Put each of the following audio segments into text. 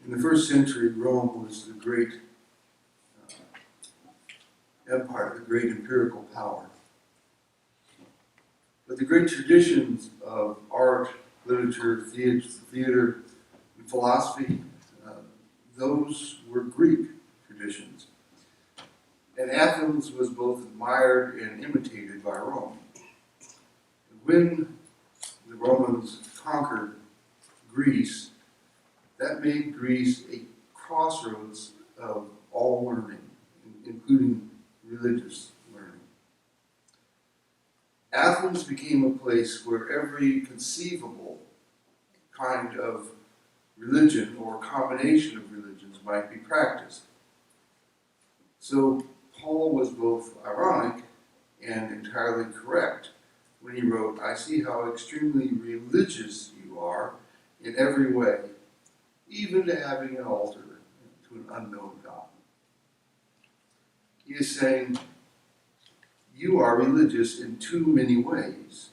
In the first century, Rome was the great empire, the great empirical power. But the great traditions of art, literature, theater, and philosophy, those were Greek traditions. And Athens was both admired and imitated by Rome. When the Romans conquered Greece, that made Greece a crossroads of all learning, including religious learning. Athens became a place where every conceivable kind of religion or combination of religions might be practiced. So Paul was both ironic and entirely correct when he wrote, "I see how extremely religious you are in every way, even to having an altar to an unknown God." He is saying, you are religious in too many ways,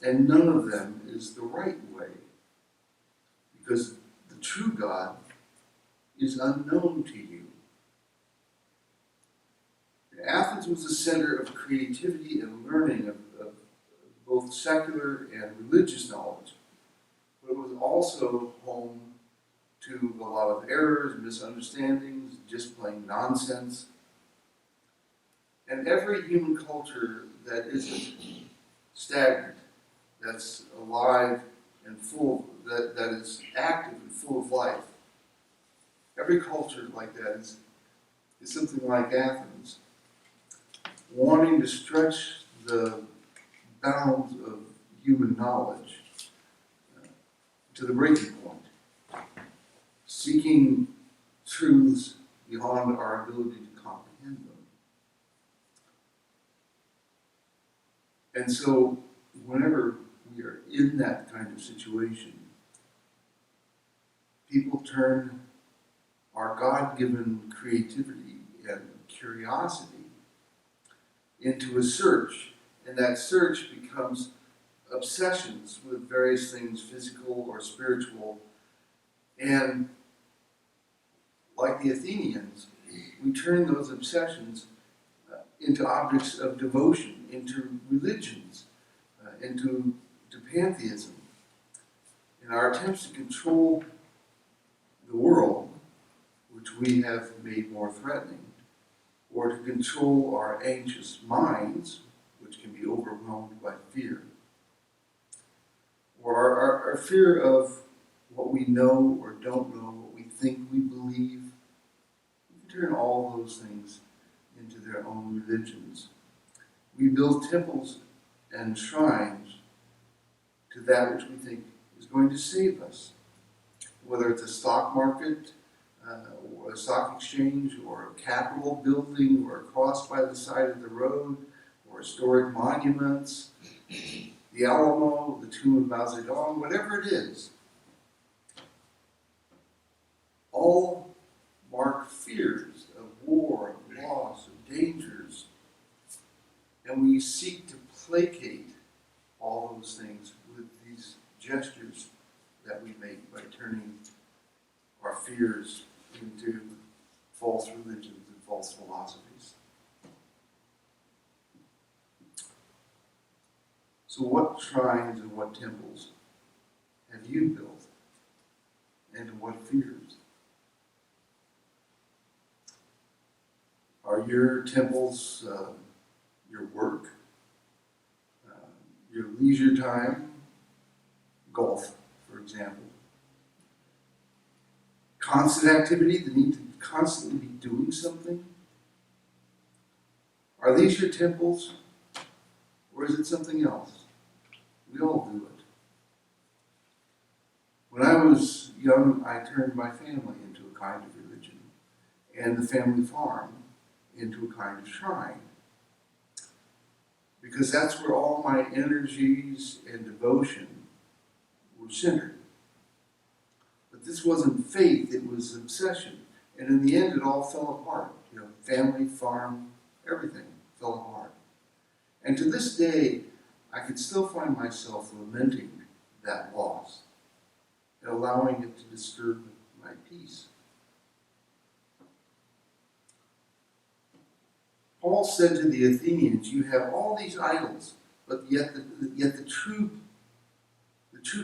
and none of them is the right way, because the true God is unknown to you. Athens was the center of creativity and learning of both secular and religious knowledge, but it was also home to a lot of errors, misunderstandings, just plain nonsense. And every human culture that isn't stagnant, that's alive and full, that is active and full of life, every culture like that is something like Athens, wanting to stretch the bounds of human knowledge to the breaking point, seeking truths beyond our ability to comprehend them. And so, whenever we are in that kind of situation, people turn our God-given creativity and curiosity into a search, and that search becomes obsessions with various things, physical or spiritual. And like the Athenians, we turn those obsessions into objects of devotion, into religions, into pantheism. In our attempts to control the world, which we have made more threatening, or to control our anxious minds, which can be overwhelmed by fear, or our fear of what we know or don't know, what we think we believe. We can turn all those things into their own religions. We build temples and shrines to that which we think is going to save us, whether it's a stock market, or a stock exchange, or a Capitol building, or a cross by the side of the road, or historic monuments, the Alamo, the tomb of Mao Zedong, whatever it is. All mark fears of war, of loss, of dangers, and we seek to placate all those things with these gestures that we make by turning our fears into false religions and false philosophies. So what shrines and what temples have you built? And to what fears? Are your temples your work, your leisure time, golf, for example? Constant activity, the need to constantly be doing something? Are these your temples, or is it something else? We all do it. When I was young, I turned my family into a kind of religion, and the family farm into a kind of shrine, because that's where all my energies and devotion were centered. But this wasn't faith, it was obsession. And in the end, it all fell apart. Family, farm, everything fell apart. And to this day, I could still find myself lamenting that loss and allowing it to disturb my peace. Paul said to the Athenians, you have all these idols, but yet the true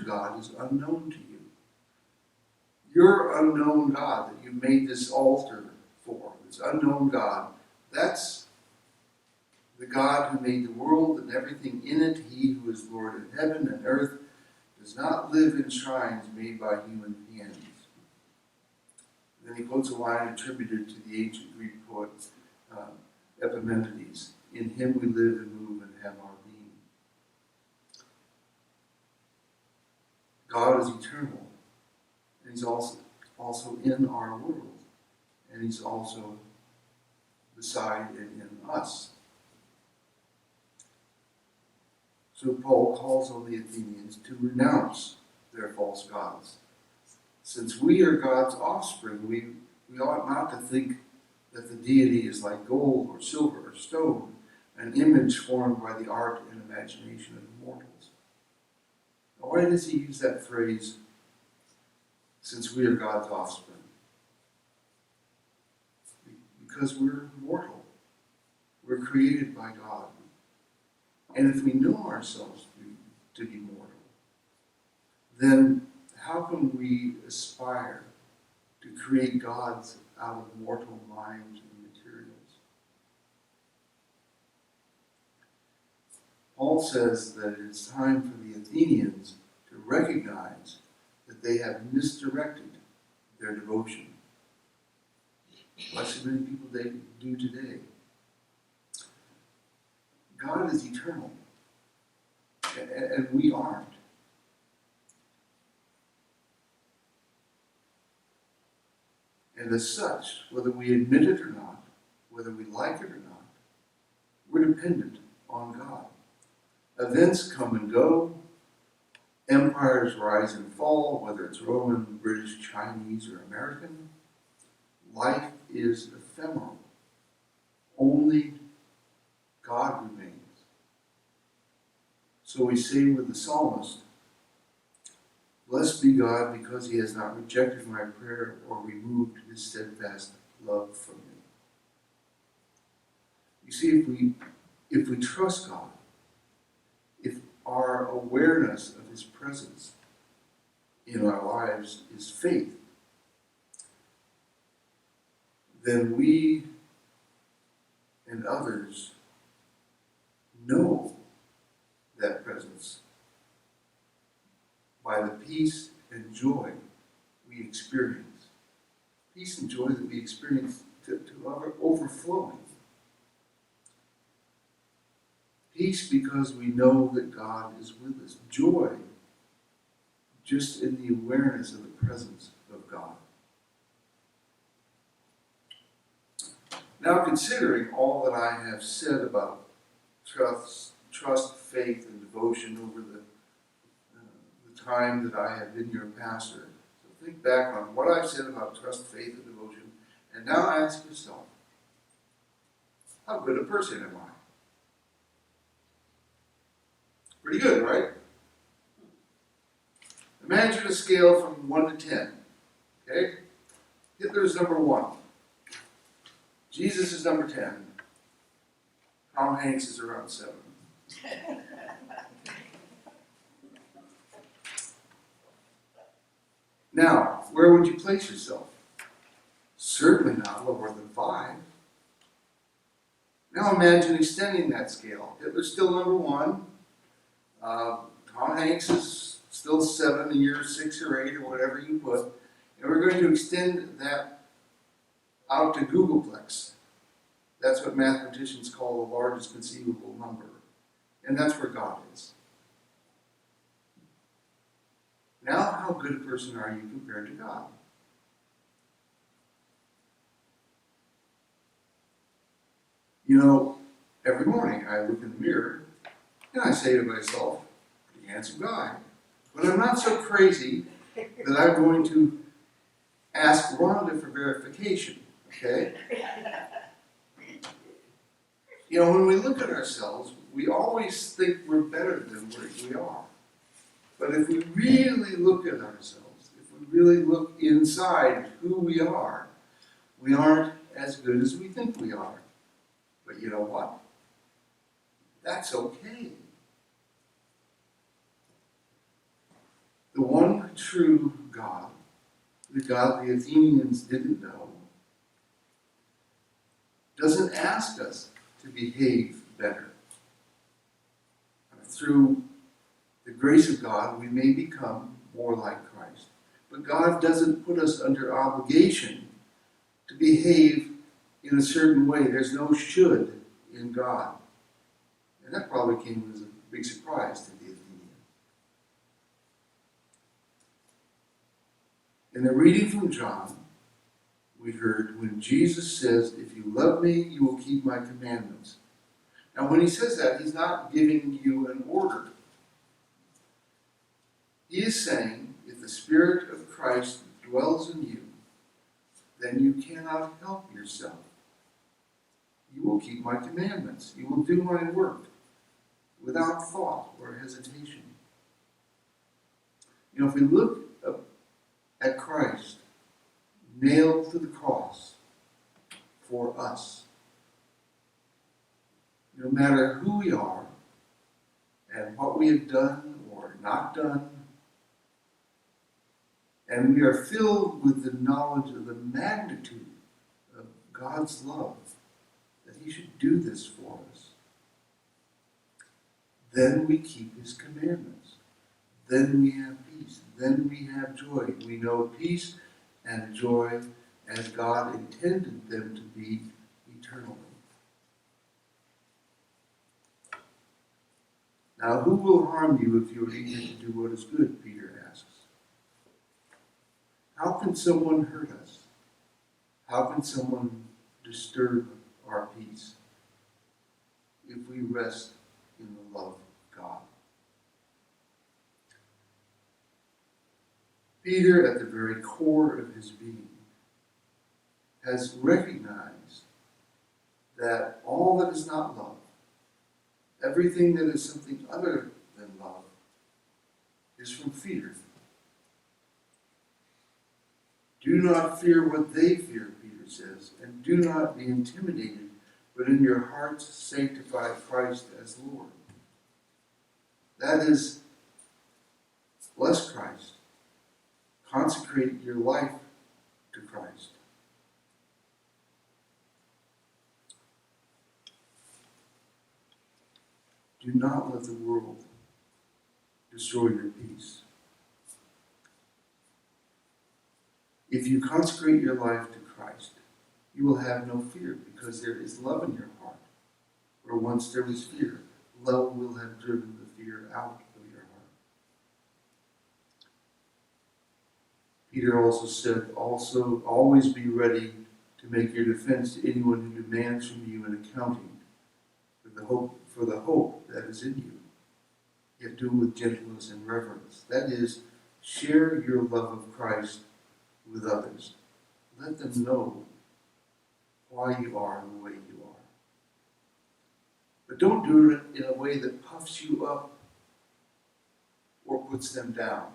God is unknown to you. Your unknown God that you made this altar for, this unknown God, that's the God who made the world and everything in it. He who is Lord of heaven and earth does not live in shrines made by human hands. And then he quotes a line attributed to the ancient Greek poet Epimenides. In him we live and move and have our being. God is eternal, and he's also in our world, and he's also beside and in us. So Paul calls on the Athenians to renounce their false gods. Since we are God's offspring, we ought not to think that the deity is like gold or silver or stone, an image formed by the art and imagination of mortals. Now, why does he use that phrase, since we are God's offspring? Because we're mortal. We're created by God. And if we know ourselves to be mortal, then how can we aspire to create gods out of mortal minds and materials? Paul says that it's time for the Athenians to recognize that they have misdirected their devotion, like so many people they do today. God is eternal, and we aren't. And as such, whether we admit it or not, whether we like it or not, we're dependent on God. Events come and go. Empires rise and fall, whether it's Roman, British, Chinese, or American. Life is ephemeral. Only God remains. So we say with the psalmist, blessed be God because he has not rejected my prayer or removed his steadfast love from me. You see, if we trust God, if our awareness of his presence in our lives is faith, then we and others know that presence by the peace and joy we experience. Peace and joy that we experience to overflowing. Peace because we know that God is with us. Joy just in the awareness of the presence of God. Now, considering all that I have said about trust, faith, and devotion over the time that I have been your pastor, so think back on what I've said about trust, faith, and devotion, and now ask yourself, how good a person am I? Pretty good, right? Imagine a scale from 1 to 10. Okay? Hitler's number 1. Jesus is number 10. Tom Hanks is around 7. Now, where would you place yourself? Certainly not lower than 5. Now imagine extending that scale. Hitler's still number 1. Tom Hanks is still 7, and you're 6 or 8 or whatever you put. And we're going to extend that out to Googleplex. That's what mathematicians call the largest conceivable number. And that's where God is. Now, how good a person are you compared to God? You know, every morning I look in the mirror and I say to myself, pretty handsome guy. But I'm not so crazy that I'm going to ask Rhonda for verification, okay? You know, when we look at ourselves, we always think we're better than we are. But if we really look at ourselves, if we really look inside who we aren't as good as we think we are. But you know what? That's okay. The one true God, the God the Athenians didn't know, doesn't ask us to behave better. Through the grace of God, we may become more like Christ. But God doesn't put us under obligation to behave in a certain way. There's no should in God. And that probably came as a big surprise to the Athenians. In the reading from John, we heard when Jesus says, "If you love me, you will keep my commandments." Now, when he says that, he's not giving you an order. He is saying, if the Spirit of Christ dwells in you, then you cannot help yourself. You will keep my commandments. You will do my work without thought or hesitation. You know, if we look at Christ nailed to the cross for us, no matter who we are and what we have done or not done, and we are filled with the knowledge of the magnitude of God's love, that he should do this for us, then we keep his commandments. Then we have peace. Then we have joy. We know peace and joy as God intended them to be eternally. Now, who will harm you if you are eager to do what is good? Peter asks. How can someone hurt us? How can someone disturb our peace if we rest in the love of God? Peter, at the very core of his being, has recognized that all that is not love, everything that is something other than love, is from fear. Do not fear what they fear, Peter says, and do not be intimidated, but in your hearts sanctify Christ as Lord. That is, bless Christ. Consecrate your life to Christ. Do not let the world destroy your peace. If you consecrate your life to Christ, you will have no fear because there is love in your heart. Where once there was fear, love will have driven the fear out of your heart. Peter also said, always be ready to make your defense to anyone who demands from you an accounting for the hope that is in you. Yet do it with gentleness and reverence. That is, share your love of Christ with others. Let them know why you are the way you are. But don't do it in a way that puffs you up or puts them down.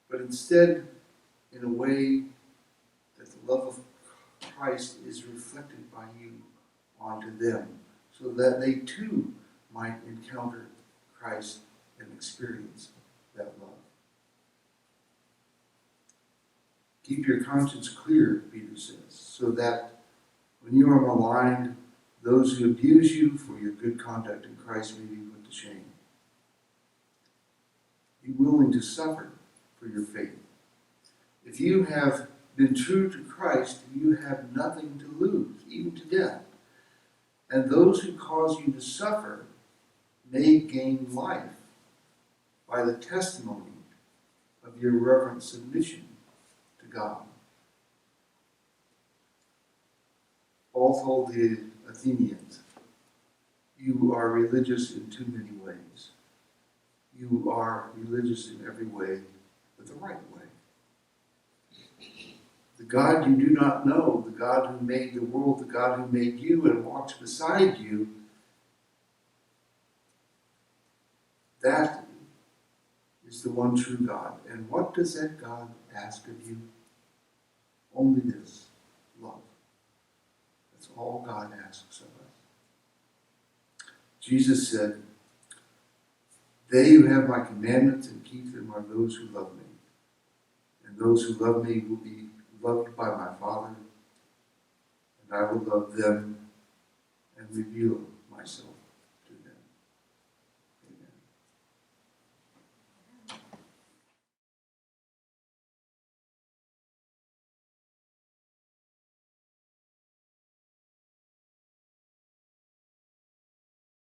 But instead, in a way that the love of Christ is reflected by you onto them, so that they too might encounter Christ and experience that love. Keep your conscience clear, Peter says, so that when you are maligned, those who abuse you for your good conduct in Christ may be put to shame. Be willing to suffer for your faith. If you have been true to Christ, you have nothing to lose, even to death. And those who cause you to suffer may gain life by the testimony of your reverent submission to God. Paul told the Athenians, you are religious in too many ways. You are religious in every way, but the right way. The God you do not know, the God who made the world, the God who made you and walks beside you, that is is the one true God. And what does that God ask of you? Only this, love. That's all God asks of us. Jesus said, "They who have my commandments and keep them are those who love me. And those who love me will be loved by my Father, and I will love them and reveal myself